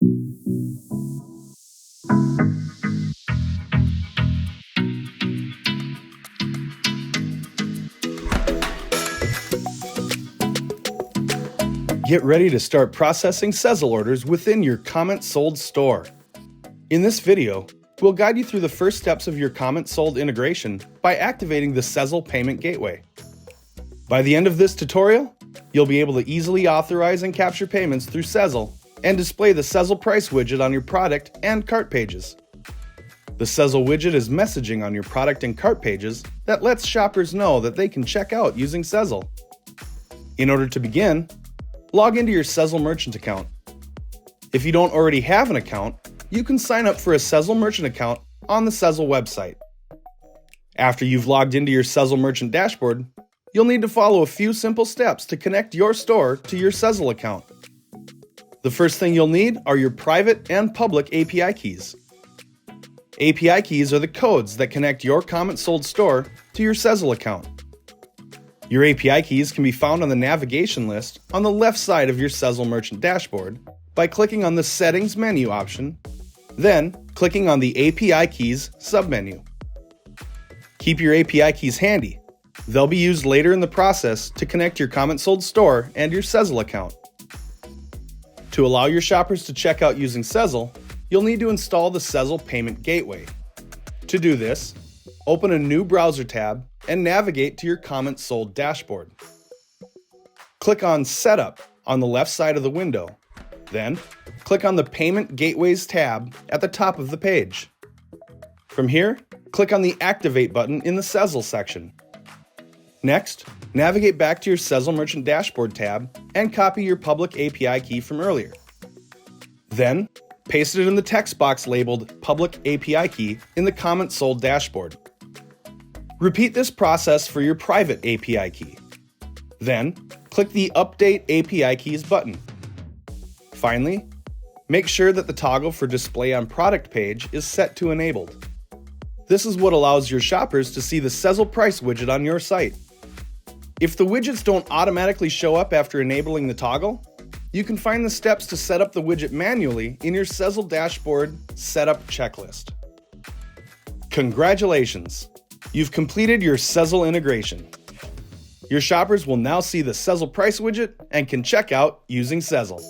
Get ready to start processing Sezzle orders within your CommentSold store. In this video, we'll guide you through the first steps of your CommentSold integration by activating the Sezzle payment gateway. By the end of this tutorial, you'll be able to easily authorize and capture payments through Sezzle and display the Sezzle price widget on your product and cart pages. The Sezzle widget is messaging on your product and cart pages that lets shoppers know that they can check out using Sezzle. In order to begin, log into your Sezzle merchant account. If you don't already have an account, you can sign up for a Sezzle merchant account on the Sezzle website. After you've logged into your Sezzle merchant dashboard, you'll need to follow a few simple steps to connect your store to your Sezzle account. The first thing you'll need are your private and public API keys. API keys are the codes that connect your CommentSold store to your Sezzle account. Your API keys can be found on the navigation list on the left side of your Sezzle merchant dashboard by clicking on the Settings menu option, then clicking on the API keys submenu. Keep your API keys handy. They'll be used later in the process to connect your CommentSold store and your Sezzle account. To allow your shoppers to check out using Sezzle, you'll need to install the Sezzle payment gateway. To do this, open a new browser tab and navigate to your CommentSold dashboard. Click on Setup on the left side of the window. Then, click on the Payment Gateways tab at the top of the page. From here, click on the Activate button in the Sezzle section. Next, navigate back to your Sezzle Merchant Dashboard tab and copy your public API key from earlier. Then, paste it in the text box labeled Public API Key in the CommentSold dashboard. Repeat this process for your private API key. Then, click the Update API Keys button. Finally, make sure that the toggle for Display on Product page is set to Enabled. This is what allows your shoppers to see the Sezzle price widget on your site. If the widgets don't automatically show up after enabling the toggle, you can find the steps to set up the widget manually in your Sezzle dashboard Setup checklist. Congratulations! You've completed your Sezzle integration. Your shoppers will now see the Sezzle price widget and can check out using Sezzle.